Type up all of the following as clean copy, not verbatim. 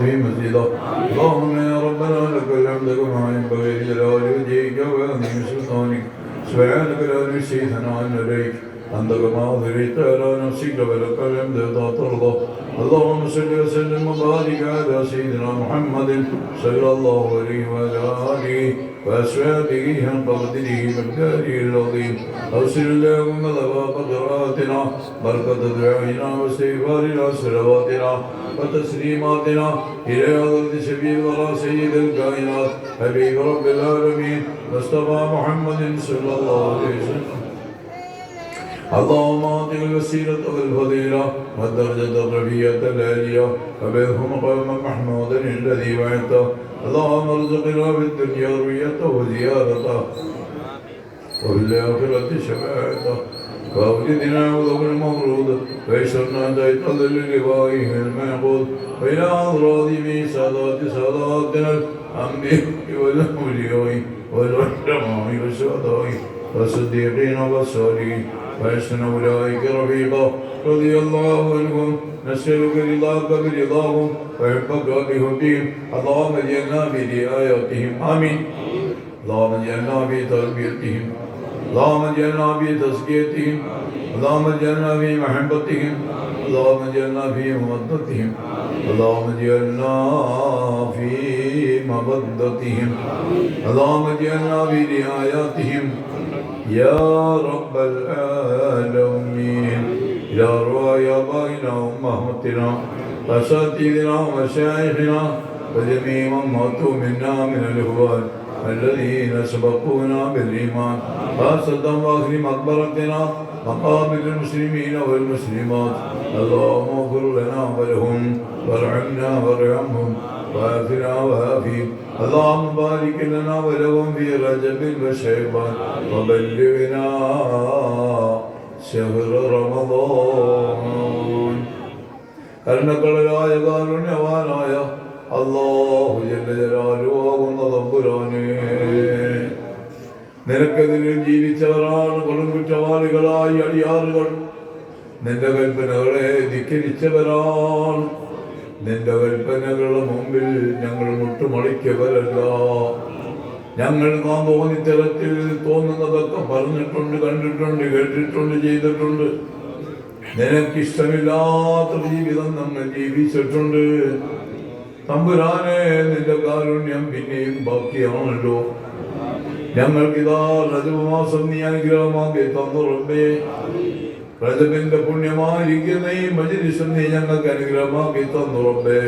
في مسجده اللهم يا ربنا لك الحمد كما ينبغي لجلال وجهك وعظيم سلطانك سبحانك لا نحصي ثناء عليك أنت كما أثنيت على نفسك ولك الحمد حتى ترضى اللهم صل وسلم وبارك على سيدنا محمد صلى الله عليه وعلى آله وأصحابه حق قدره ومقداره العظيم أوصل اللهم ثواب قراءتنا بركة دعائنا واستغفارنا صلواتنا وتسليماتنا إلى حضرة شفيع الورى سيد الكائنات حبيب رب العالمين مصطفى محمد صلى الله عليه وسلم اللهم اعطه الوسيلة والفضيلة والدرجة الرفيعة العالية وبعثه مقاما محمودا الذي وعدته اللهم ارزقنا في الدنيا رؤيته وزيارته وفي الآخرة شفاعته وأوجدنا وذوق المورود ويسرنا تحت ظل لوائه المعبود وإلى أضراد ساداتنا الأنبياء والأولياء والعلماء والشهداء والصديقين والصالحين وحسن أولئك رفيقا رضي الله عنهم نسألك رضاك برضاهم وحبك بحبهم اللهم اجعلنا برعايتهم آمين اللهم اجعلنا بتربيتهم اللهم اجعلنا في تزكيتهم اللهم اجعلنا في محبتهم اللهم اجعلنا في مودتهم اللهم اجعلنا في مودتهم اللهم اجعلنا في رعايتهم يا رب العالمين يا روح آبائنا وأمهاتنا وأساتذتنا ومشايخنا وجميع من ماتوا منا من الإخوان الذين سبقونا بالإيمان خاصة وآخر مقبرتنا مقابر المسلمين والمسلمات اللهم اغفر لنا ولهم وارحمنا وارحمهم وآفنا وآفهم اللهم بارك لنا ولهم في رجب وشعبان وبلغنا شهر رمضان കരുണക്കളായ കാരുണ്യവാനായ അല്ലാഹു ജല്ല ജലാലുവാകുന്ന തമ്പുരാനേ, നിനക്കെതിരെ ജീവിച്ചവരാണ് കൊടുങ്കുറ്റവാളികളായി അടിയാറുകൾ. നിന്റെ കൽപ്പനകളെ ധിക്കരിച്ചവരാണ്. നിന്റെ കൽപ്പനകളുടെ മുമ്പിൽ ഞങ്ങൾ മുട്ടുമടിക്കവരല്ല. ഞങ്ങൾ നാം തോന്നിത്തരത്തിൽ തോന്നുന്നതൊക്കെ പറഞ്ഞിട്ടുണ്ട്, കണ്ടിട്ടുണ്ട്, കേട്ടിട്ടുണ്ട്, ചെയ്തിട്ടുണ്ട്. നിനക്കിഷ്ടമില്ലാത്ത ജീവിതം നമ്മൾ ജീവിച്ചിട്ടുണ്ട്. തമ്പുരാനെ, നിന്റെ കാരുണ്യം പിന്നെയും ബാക്കിയാണല്ലോ. ഞങ്ങൾക്കിതാ റജബ് മാസം നീ അനുഗ്രഹമാക്കി തന്നു റബ്ബേ. റജബിന്റെ പുണ്യമായിരിക്കുന്ന ഈ മജ്‌ലിസ് നീ ഞങ്ങൾക്ക് അനുഗ്രഹമാക്കി തന്നു റബ്ബേ.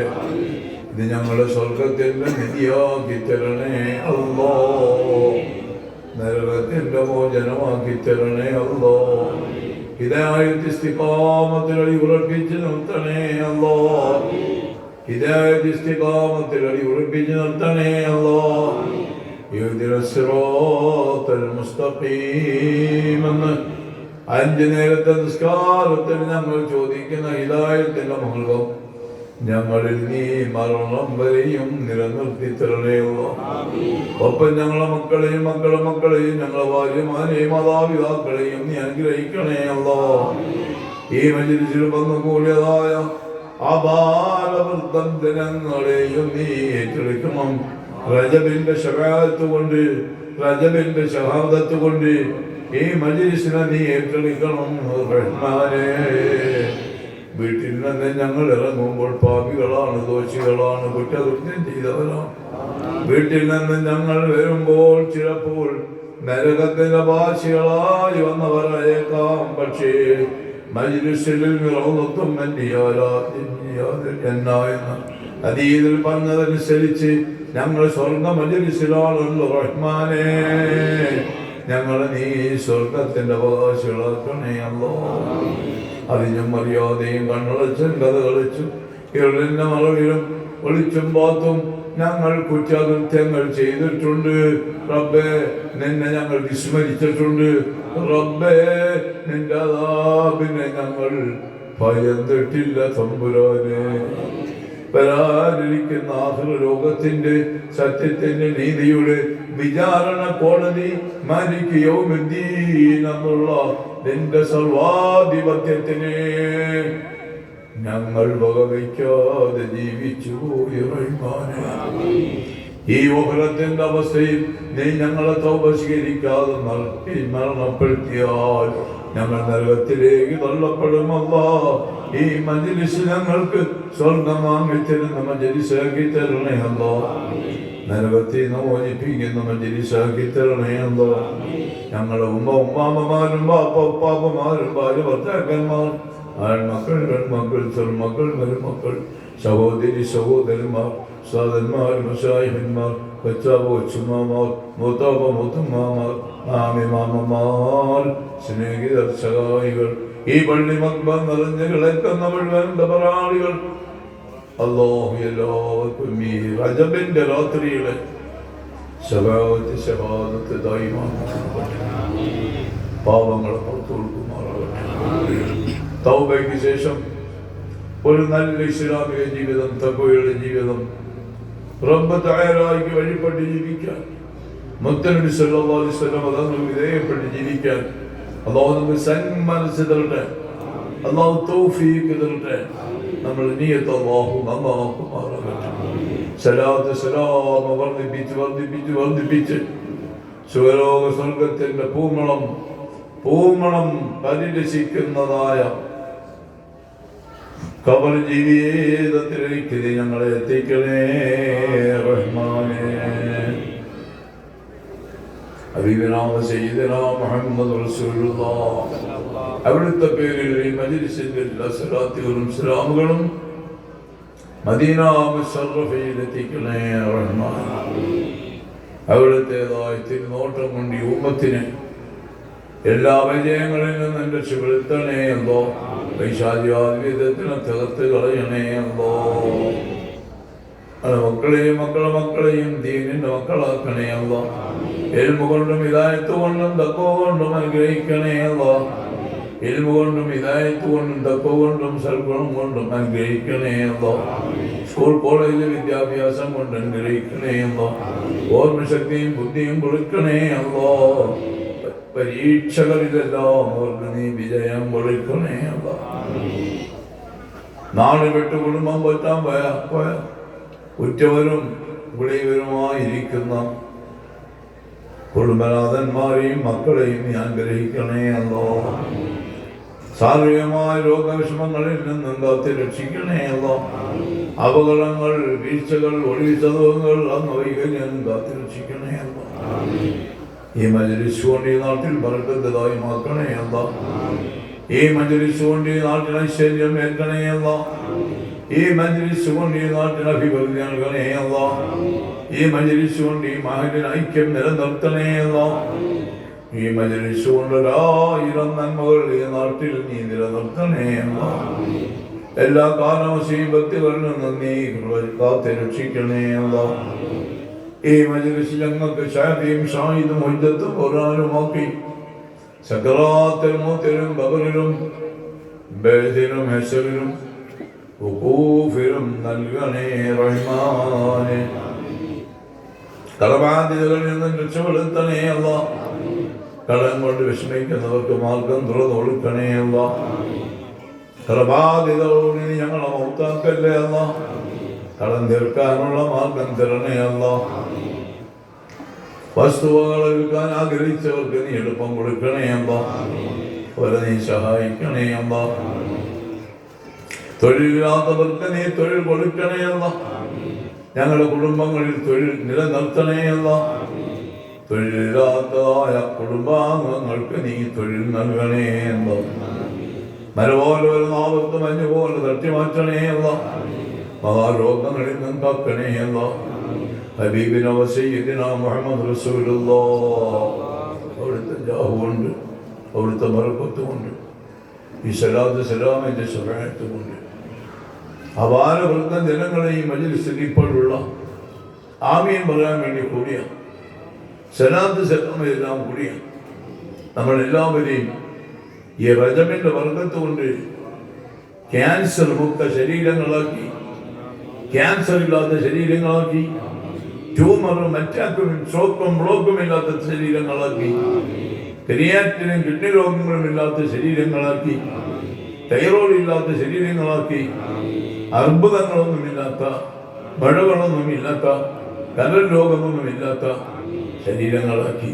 ഇത് ഞങ്ങളുടെ സ്വർഗത്തിന്റെ നിധിയാക്കി തരണേ അല്ലാ. നരകത്തിന്റെ മോചനമാക്കി തരണേ അല്ലാ. ഹിദായത്ത് ഇസ്തിഖാമത്തിൽ ഉറപ്പിച്ച് നിർത്തണേ അല്ലാ. ഹിദായത്ത് ഇസ്തിഖാമത്തിൽ ഉറപ്പിച്ച് നിർത്തണേ അല്ലാ. ഇഹ്ദിനസ് സിറാത്തൽ മുസ്തഖീം എന്ന് 5 നേരത്തെ നിസ്കാരത്തിൽ ഞങ്ങൾ ചോദിക്കുന്ന ഹിദായത്തിന്റെ മാർഗം ഞങ്ങളിൽ നീ മരണം വരെയും നിലനിർത്തി തരണേ അല്ലാ. ഒപ്പം ഞങ്ങളെ മക്കളെയും മക്കളെ മക്കളെയും ഞങ്ങളെ ഭാര്യമാരെയും മാതാപിതാക്കളെയും നീ അനുഗ്രഹിക്കണേ അല്ലാ. ഈ മജ്‌ലിസിൽ വന്നുകൂടിയതായ അപാരവൃദ്ധം ജനങ്ങളെയും നീ ഏറ്റെടുക്കണം. റജബിന്റെ ശഫാഅത്ത് കൊണ്ട്, റജബിന്റെ ഷഹാദത്ത് കൊണ്ട് ഈ മജ്‌ലിസിനെ നീ ഏറ്റെടുക്കണം റഹ്മാനേ. വീട്ടിൽ നിന്ന് ഞങ്ങൾ ഇറങ്ങുമ്പോൾ പാപികളാണ്, ദോഷികളാണ്, കുറ്റകൃത്യം ചെയ്തവരാണ്. വീട്ടിൽ നിന്ന് ഞങ്ങൾ വരുമ്പോൾ ചിലപ്പോൾ നരകത്തിന്റെ ഭാഷികളായി വന്നവരായേക്കാം. പക്ഷേ മജ്‌ലിസിൽ റൗളത്തും ഹദീസിൽ പറഞ്ഞതനുസരിച്ച് ഞങ്ങൾ സ്വർഗ മജ്‌ലിസിലാണല്ലോ റഹ്മാനേ. ഞങ്ങളെ നീ സ്വർഗത്തിന്റെ അവകാശികളാക്കണേ അല്ലാ. അതിനും മര്യാദയും കണ്ണടച്ചും കഥ കളിച്ചും ഇരുളിന്റെ മറവിലും ഒളിച്ചും പാത്തും ഞങ്ങൾ കുറ്റകൃത്യങ്ങൾ ചെയ്തിട്ടുണ്ട് റബ്ബേ. നിന്നെ ഞങ്ങൾ വിസ്മരിച്ചിട്ടുണ്ട് റബ്ബേ. നിന്റെ അദാബിനെ ഞങ്ങൾ ഭയന്നിട്ടില്ല തമ്പുരാനെ. വരാനിരിക്കുന്ന ആഖിറ ലോകത്തിന്റെ സത്യത്തിന്റെ നീതിയുടെ വിചാരണ കോടതി മാലിക് യൗമുദ്ദീൻ എന്നുള്ള നിന്റെ സർവാധിപത്യത്തിനെ ഞങ്ങൾ വകവയ്ക്കാതെ ജീവിച്ചു പോയി റഹ്മാനെ. ഈ ഉഹറത്തിന്റെ അവസ്ഥയിൽ നീ ഞങ്ങളെ തൗബ സ്വീകരിക്കാതെ മരണപ്പെടുത്തിയാൽ ഞങ്ങൾ നരകത്തിലേക്ക് തള്ളപ്പെടുമല്ലാ. ഈ മജ്‌ലിസ് ഞങ്ങൾക്ക് സ്വർഗം വാങ്ങിത്തരുന്ന മജ്‌ലിസാക്കി തരണേ അല്ലാ. നരകത്തിൽ നിന്ന് മോചിപ്പിക്കുന്ന മജ്‌ലിസാക്കി തരണേ അല്ലാ. ഞങ്ങളുടെ ഉമ്മാമ്മമാരും ഉപ്പാപ്പമാരും ഭാര്യ ഭർത്താക്കന്മാർ, ആൺമക്കൾ പെൺമക്കൾ ചെറുമക്കൾ മരുമക്കൾ സഹോദരി സഹോദരന്മാർ സാധന്മാർ മശായിഹന്മാർ കൊച്ചാപ്പ കൊച്ചുമാമാർ മൂത്താപ്പ മൂത്തുമ്മാമാർ മാമിമാമമാർ സ്നേഹിതർ സഹായികൾ ഈ പള്ളി മക്ബ നിറഞ്ഞു കിടക്കുന്ന മുഴുവൻ പറാളികൾ അല്ലാഹു എല്ലാവർക്കും ഈ റജബിന്റെ രാത്രിയിലെ ശഹാദത്ത് പാപങ്ങളെ പുറത്തു കൊടുക്കുമാറാകട്ടെ. തൗബയ്ക്ക് ശേഷം ഒരു നല്ല ഇസ്ലാമിക ജീവിതം, തഖ്വയുടെ ജീവിതം, റബ്ബ് തആലയ്ക്ക് വഴിപ്പെട്ട് ജീവിക്കാൻ, മുത്തനബി സല്ലല്ലാഹു അലൈഹി വസല്ലം തങ്ങൾക്ക് വിധേയപ്പെട്ട് ജീവിക്കാൻ അല്ലാഹു നമുക്ക് സന്മനസ്സ് തരട്ടെ. അല്ലാഹു തൗഫീഖ് തരട്ടെ. നമ്മൾ നിയ്യത്ത് അല്ലാഹു നന്നാക്കുമാറാകട്ടെ. സലാത്ത് സലാം വർദ്ധിപ്പിച്ച് വർദ്ധിപ്പിച്ച് വർദ്ധിപ്പിച്ച് സുവലോക സ്വർഗത്തിന്റെ പൂമണം പരിരക്ഷിക്കുന്നതായ ഖബർ ജീവിതത്തിലേക്ക് ഞങ്ങളെ എത്തിക്കണേ റഹ്മാനേ. ഹബീബനാ സയ്യിദനാ മുഹമ്മദ് റസൂലുള്ളാഹ് അവിടുത്തെ പേരിൽ ഈ മജ്‌ലിസിന്റെ എല്ലാ സ്വലാത്തുകളും സലാമുകളും മദീന മുശറഫയിൽ എത്തിക്കണേ റഹ്മാനേ. അവിടുത്തേതായ തിരുനോട്ടം കൊണ്ട് ഈ ഉമ്മത്തിന് എല്ലാ വിജയങ്ങളിൽ നിന്നും രക്ഷപ്പെടുത്തണേ എന്തോ. പൈശാചികവിധത്തിനെ തകർത്ത് കളയണേ എന്തോ. മക്കളെയും മക്കളെയും ദീനിന്റെ മക്കളാക്കണേ എന്തോ. എൽമ കൊണ്ടും ഹിദായത്ത് കൊണ്ടും തഖ്വ കൊണ്ടും അനുഗ്രഹിക്കണേ എന്തോ. എൽമ കൊണ്ടും ഹിദായത്ത് കൊണ്ടും തഖ്വ കൊണ്ടും സൽഗുണം കൊണ്ടും അനുഗ്രഹിക്കണേ എന്തോ. സ്കൂൾ കോളേജിലെ വിദ്യാഭ്യാസം കൊണ്ട് അനുഗ്രഹിക്കണേ എന്തോ. ഓർമ്മശക്തിയും ബുദ്ധിയും കൊടുക്കണേ എന്തോ. പരീക്ഷകളിലെല്ലാം അവർക്ക് നീ വിജയം കൊടുക്കണേ അല്ലാ. നാട് വിട്ട് കുടുംബം പറ്റാൻ പോയ ഉറ്റവരും ഗുളിവരുമായിരിക്കുന്ന കുടുംബനാഥന്മാരെയും മക്കളെയും നീ അനുഗ്രഹിക്കണേ അല്ലോ. ശാരീരികമായ രോഗവിഷമങ്ങളിൽ നിന്നും കാത്ത് രക്ഷിക്കണേ അല്ലോ. അപകടങ്ങൾ, വീഴ്ചകൾ, ഒളിവിച്ചതവുകൾ അന്നവൈകല്യം കാത്ത് രക്ഷിക്കണേ അല്ലോ. ഈ മജ്‌ലിസ് കൊണ്ട് ഈ നാട്ടിൽ ബർക്കത്തായി മാക്കണേ അല്ലാ. ഈ മജ്‌ലിസ് കൊണ്ട് ഈ നാട്ടിൽ ഐശ്വര്യം ഏൽക്കണേ അല്ലാ. ഈ മജ്‌ലിസ് കൊണ്ട് ഈ നാട്ടിൽ അഭിവൃദ്ധി നൽകണേ അല്ലാ. ഈ മജ്‌ലിസ് കൊണ്ട് ഈ മഹലിന് ഐക്യം നിലനിർത്തണേ അല്ലാ. ഈ മജ്‌ലിസ് കൊണ്ട് 1000 നന്മകൾ ഈ നാട്ടിൽ നീ നിലനിർത്തണേ അല്ലാ. എല്ലാ കാലമുസീബത്തുകളിൽ നിന്നും നീ കാത്ത് രക്ഷിക്കണേ അല്ലാ. ഈ മജ്‌ലിസ് ഞങ്ങൾക്ക് ഷാഫിയും ഷാഹിദും ഹുജ്ജത്തും ഖുർആനുമാക്കി സക്കറാത്തുൽ മൗത്തിലും ഖബറിലും ബഅദിലും ഹശറിലും വഖൂഫിലും നൽകണേ റഹ്മാനേ. കടബാധ്യതകളിൽ നിന്നും രക്ഷപ്പെടുത്തണേ അല്ലാ. കടം കൊണ്ട് വിഷമിക്കുന്നവർക്ക് മാർഗം തുറന്നു കൊടുക്കണേ അല്ലാ. കടബാധ്യതകളോട് ഞങ്ങളെ മൗത്താക്കല്ലേ അല്ലാ. കടം തീർക്കാനുള്ള മാർഗം തരണേ അല്ലാ. വസ്തുവകൾ വിൽക്കാൻ ആഗ്രഹിച്ചവർക്ക് നീ എളുപ്പം കൊടുക്കണേ അല്ലാ. അവരെ നീ സഹായിക്കണേ അല്ലാ. തൊഴിലില്ലാത്തവർക്ക് നീ തൊഴിൽ കൊടുക്കണേ അല്ലാ. ഞങ്ങളുടെ കുടുംബങ്ങളിൽ തൊഴിൽ നിലനിർത്തണേ അല്ലാ. തൊഴിലില്ലാത്തതായ കുടുംബാംഗങ്ങൾക്ക് നീ തൊഴിൽ നൽകണേ അല്ലാ. മരപോലെ വരുന്ന ആപത്ത് മഞ്ഞ് പോലെ തട്ടിമാറ്റണേ അല്ലാ. മഹാരോഗങ്ങളിൽ നിന്നും കാക്കണേ അല്ലാ. ഹബീബിനാ സയ്യിദിനാ മുഹമ്മദ് റസൂലുള്ളാഹ് അവിടുത്തെ ജാഹ് കൊണ്ട് അവിടുത്തെ ബർക്കത്ത് കൊണ്ട് ഈ സലാത്ത് സലാമിന്റെ ശഫാഅത്ത് കൊണ്ട് അപാരവൃദ്ധ ജനങ്ങളെ ഈ മജ്‌ലിസിൽ ഇപ്പോഴുള്ള ആമീൻ പറയാൻ വേണ്ടി കൂടിയ സലാത്ത് സലാമെല്ലാം കൂടിയ നമ്മളെല്ലാവരെയും ഈ റജബിന്റെ ബർക്കത്ത് കൊണ്ട് ക്യാൻസർ മുക്ത ശരീരങ്ങളാക്കി, ക്യാൻസർ ഇല്ലാത്ത ശരീരങ്ങളാക്കി, ട്യൂമറും അറ്റാക്കും സ്ട്രോക്കും ബ്ലോക്കും ഇല്ലാത്ത ശരീരങ്ങളാക്കി, ക്രിയാറ്റിനും കിഡ്നി രോഗങ്ങളും ഇല്ലാത്ത ശരീരങ്ങളാക്കി, തൈറോയ്ഡ് ഇല്ലാത്ത ശരീരങ്ങളാക്കി, അർബുദങ്ങളൊന്നുമില്ലാത്ത, മഴകളൊന്നുമില്ലാത്ത, കരൾ രോഗമൊന്നുമില്ലാത്ത ശരീരങ്ങളാക്കി,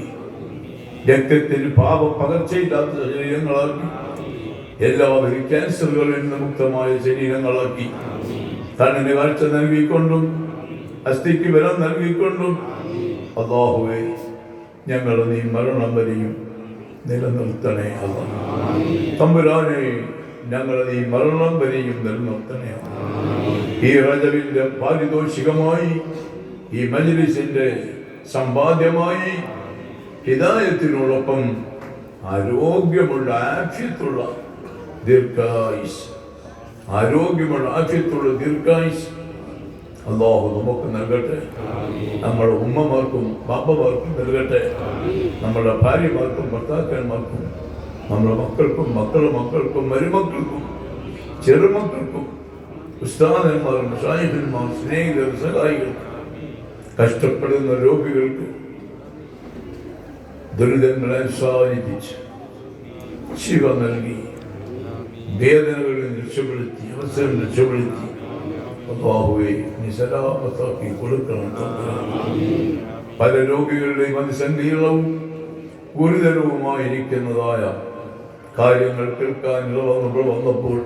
രക്തത്തിൽ പകർച്ചയില്ലാത്ത ശരീരങ്ങളാക്കി, എല്ലാവരും ക്യാൻസറുകളിൽ നിന്ന് മുക്തമായ ശരീരങ്ങളാക്കി, കണ്ണിന് കാഴ്ച നൽകിക്കൊണ്ടും അസ്ഥിക്ക് ബലം നൽകിക്കൊണ്ടും അല്ലാഹുവേ ഞങ്ങൾ നീ മരണം വരെയും നിലനിർത്തണേ. തമ്പുരാനെ ഞങ്ങൾ നീ മരണം വരെയും നിലനിർത്തണേ. ഈ റജബിന്റെ പാരിതോഷികമായി, ഈ മജ്‌ലിസിന്റെ സമ്പാദ്യമായി ഹിദായത്തിനോടൊപ്പം ആരോഗ്യമുള്ള ആഫിയത്തുള്ള ദീർഘായുസ്, ആരോഗ്യമുള്ള ആഫിയത്തുള്ള ദീർഘായുസ് അല്ലാഹു നമുക്ക് നൽകട്ടെ. നമ്മുടെ ഉമ്മമാർക്കും ബാപ്പമാർക്കും നൽകട്ടെ. നമ്മുടെ ഭാര്യമാർക്കും ഭർത്താക്കന്മാർക്കും, നമ്മുടെ മക്കൾക്കും മക്കളുടെ മക്കൾക്കും മരുമക്കൾക്കും ചെറുമക്കൾക്കും ഉസ്താദന്മാരും ഷാഹിദന്മാർ, സ്നേഹിതർ, സഹായികൾ, കഷ്ടപ്പെടുന്ന രോഗികൾക്ക് ദുരിതങ്ങളെ അവസാനിപ്പിച്ച് ശിവ നൽകി, വേദനകളിൽ രക്ഷപ്പെടുത്തി, അവസരം രക്ഷപ്പെടുത്തി അല്ലാഹുവേ നീ സലാമത്താക്കി കൊടുക്കണം. പല രോഗികളുടെയും അതിസങ്കീർണവും ഗുരുതരവുമായിരിക്കുന്നതായ കാര്യങ്ങൾ കേൾക്കാൻ വന്നപ്പോൾ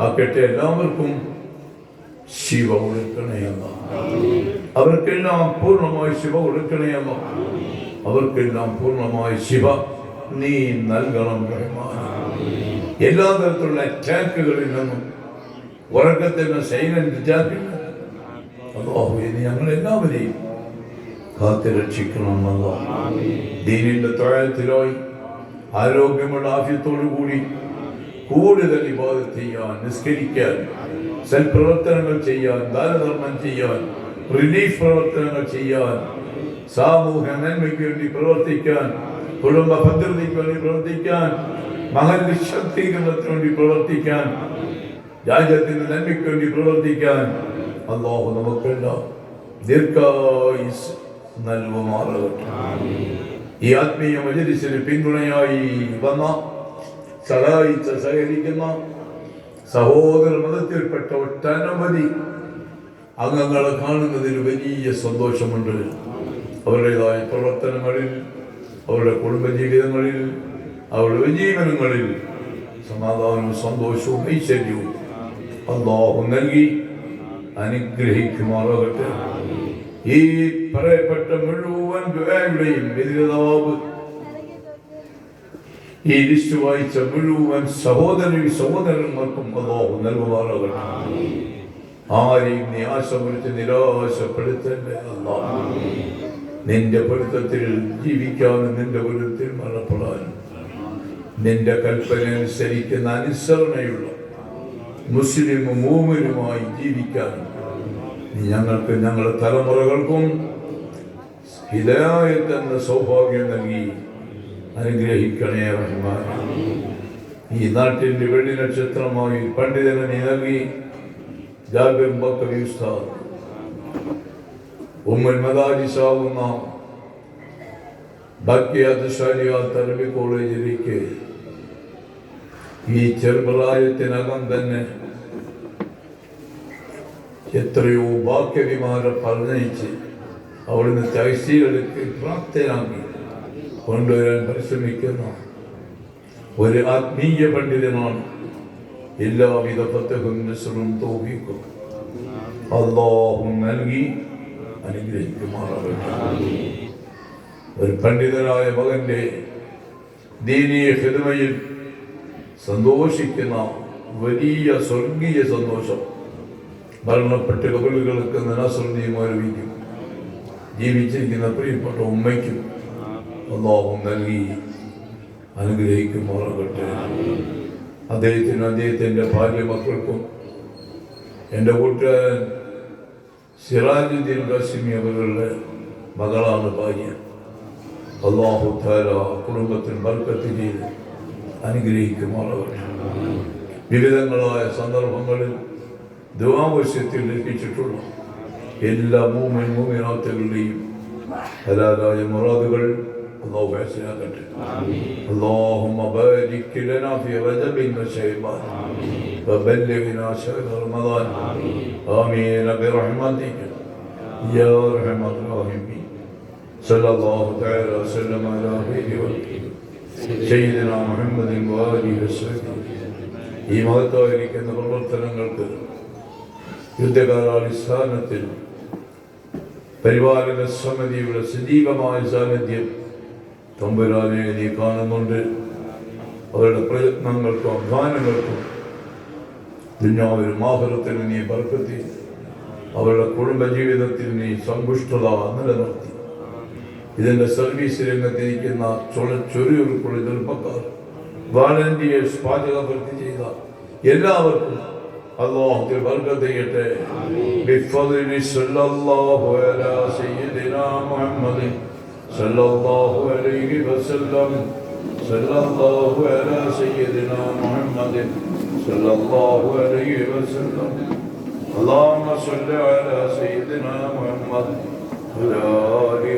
ആ കെട്ട എല്ലാവർക്കും ശിവ കൊടുക്കണേയല്ല. അവർക്കെല്ലാം പൂർണ്ണമായി ശിവ കൊടുക്കണേയല്ല. അവർക്കെല്ലാം പൂർണ്ണമായി ശിവ നീ നൽകണം. എല്ലാ തരത്തിലുള്ള അറ്റാക്കുകളിൽ നിന്നും, ഉറക്കത്തിന് സൈലന്റ് അറ്റാക്കിൽ അല്ലാഹുവേ നീ ഞങ്ങളെല്ലാവരെയും കാത്തു രക്ഷിക്കണം. ദീനിന്റെ തൊഴത്തിലായി ആരോഗ്യമുള്ള ആഫിയത്തോടു കൂടി കൂടുതൽ ഇബാദത്ത് ചെയ്യാൻ, നിസ്കരിക്കാൻ, സൽപ്രവർത്തനങ്ങൾ ചെയ്യാൻ, ദാനധർമ്മം ചെയ്യാൻ, റിലീഫ് പ്രവർത്തനങ്ങൾ ചെയ്യാൻ, സാമൂഹ്യ നന്മയ്ക്ക് വേണ്ടി പ്രവർത്തിക്കാൻ, കുടുംബ ഭദ്രതയ്ക്ക് വേണ്ടി പ്രവർത്തിക്കാൻ, മഹല്ല് ശക്തീകരണത്തിന് വേണ്ടി പ്രവർത്തിക്കാൻ, രാജ്യത്തിന്റെ നന്മയ്ക്ക് വേണ്ടി പ്രവർത്തിക്കാൻ അല്ലാഹു നമുക്കെല്ലാം ദീർഘായുസ് നൽകുമാറാകട്ടെ. ഈ ആത്മീയ മജ്‌ലിസിന് പിന്തുണയായി വന്ന, സഹായിച്ച, സഹകരിക്കുന്ന സഹോദര മതത്തിൽപ്പെട്ട ഒട്ടനവധി അംഗങ്ങളെ കാണുന്നതിൽ വലിയ സന്തോഷമുണ്ട്. അവരുടേതായ പ്രവർത്തനങ്ങളിൽ, അവരുടെ കുടുംബജീവിതങ്ങളിൽ, അവരുടെ ഉപജീവനങ്ങളിൽ സമാധാനവും സന്തോഷവും ഐശ്വര്യവും അല്ലാഹു നൽകി അനുഗ്രഹിക്കുമാറാകട്ടെ. ഈ പറയപ്പെട്ട മുഴുവൻ ദുആയുടെയും എതിരതാവ് ഈ ലിസ്റ്റ് വായിച്ച മുഴുവൻ സഹോദരന്മാർക്കും അല്ലാഹു നൽകുമാറാകട്ടെ. ആരെയും നീ ആശപ്പെടുത്തി നിരാശപ്പെടുത്തല്ലേ അല്ലാഹ്. നിന്റെ പൊരുത്തത്തിൽ ജീവിക്കാനും നിന്റെ പൊരുത്തത്തിൽ മരണപ്പെടാനും നിന്റെ കൽപ്പന അനുസരിക്കുന്ന അനുസരണയുള്ള മുസ്ലിം മൂമിനുമായി ജീവിക്കാനും ഞങ്ങൾക്ക്, ഞങ്ങളുടെ തലമുറകൾക്കും ഹിദായത്ത് എന്ന സൗഭാഗ്യം നൽകി അനുഗ്രഹിക്കണേ റഹ്മാൻ. ഈ നാട്ടിന്റെ വെള്ളി നക്ഷത്രമായി പണ്ഡിതനെ നീ നൽകി. ജാബിർ ബക്കറി ഉസ്താദ് ഉമ്മുൽ മദാരിസാവുന്ന ഭാഗ്യാദശാലിയാത്ത അറബി കോളേജിലേക്ക് ഈ ചെറുപ്രായത്തിനകം തന്നെ എത്രയോ ഭാഗ്യവിമാരെ പറഞ്ഞയച്ച് അവിടുന്ന് തഹ്സീലുകൾക്ക് പ്രാപ്തനാക്കി കൊണ്ടുവരാൻ പരിശ്രമിക്കുന്ന ഒരു ആത്മീയ പണ്ഡിതനാണ്. എല്ലാവിധ ഫതഹും നസ്റും തൗഫീഖും അല്ലാഹു നൽകി അനുഗ്രഹിക്കുമാറാകട്ടെ. ഒരു പണ്ഡിതനായ മകന്റെ ദീനീയ ഖിദ്മയിൽ സന്തോഷിക്കുന്ന വലിയ സ്വർഗീയ സന്തോഷം മരണപ്പെട്ട കബറുകൾക്ക് നനാസ്രദ്ധിയും ആരോപിക്കും. ജീവിച്ചിരിക്കുന്ന പ്രിയപ്പെട്ട ഉമ്മയ്ക്കും അല്ലാഹു നൽകി അനുഗ്രഹിക്കുമാറാകട്ടെ. അദ്ദേഹത്തിനും അദ്ദേഹത്തിൻ്റെ ഭാര്യ മക്കൾക്കും എൻ്റെ കൂട്ടുകാരൻ സിറാജുദ്ദീൻ ഖാസിമി അവരുടെ മകളാണ് ഭാര്യ. അല്ലാഹു തആല കുടുംബത്തിന് ബർക്കത്ത് ചെയ്ത് അനുഗ്രഹിക്കുമാറാകട്ടെ. വിവിധങ്ങളായ സന്ദർഭങ്ങളിൽ ദുആവശ്യത്തിൽ ലഭിച്ചിട്ടുള്ള എല്ലാ മൂമിനാത്തുകളുടെയും ഹലാലായ മുറാദുകൾ അല്ലാഹു ഹസനാക്കട്ടെ. اللهم بارك لنا في رجب وشعبان وبلغنا شهر رمضان آمين برحمتك يا أرحم الراحمين. صلى الله تعالى وسلم على خير سيدنا محمد وآله وصحبه. ഈ മഹത്തായിരിക്കുന്ന പ്രവർത്തനങ്ങൾക്ക് യുദ്ധകാലാടിസ്ഥാനത്തിൽ പരിപാലന സമിതിയുടെ സജീവമായ സാന്നിധ്യം തമ്പുരാനെ നീ കാണുന്നുണ്ട്. അവരുടെ പ്രയത്നങ്ങൾക്കും അധ്വാനങ്ങൾക്കും ദുനിയാവിലും ആഖിറത്തിലും നീ ബർക്കത്ത്, അവരുടെ കുടുംബജീവിതത്തിൽ നീ സമ്പുഷ്ടത നിലനിർത്തി. ഇതിൻ്റെ സർവീസ് രംഗത്തിരിക്കുന്ന ചൊറിയൂർക്കുള്ള ചെറുപ്പക്കാർ, വാളണ്ടിയേഴ്സ്, പാചകവൃത്തി ചെയ്ത എല്ലാവർക്കും അല്ലാഹു ബർക്കത്ത് ചെയ്യട്ടെ. ബിഫദ്ലി സല്ലല്ലാഹു അലാ സയ്യിദിനാ മുഹമ്മദ് സല്ലല്ലാഹു അലൈഹി വസല്ലം. സല്ലല്ലാഹു അലാ സയ്യിദിനാ മുഹമ്മദ് സല്ലല്ലാഹു അലൈഹി വസല്ലം. അല്ലാഹുമ്മ സ്വല്ലി അലാ സയ്യിദിനാ മുഹമ്മദ് വഅലാ ആലിഹി